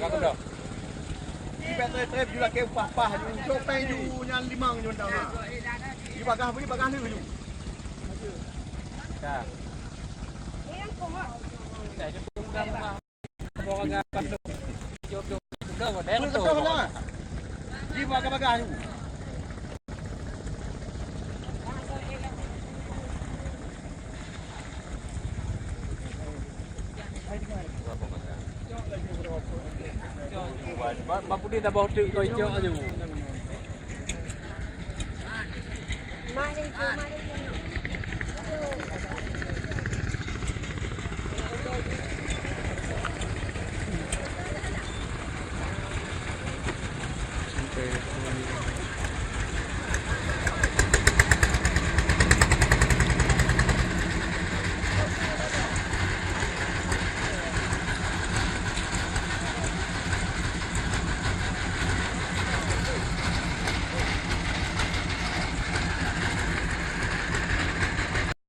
Kau dah. Ibat trip juga ke pah-pah ju. Copeng ju yang limang ju dah. Di bagah beli bagah ni ju. Dah. Yang koma. Dah jemput dah. Bawa bagah tu. Jom. Dah dah tu. Di bagah-bagah ju. Mampu dia dah bawa truk kau hijau aja. Mari tu, mari.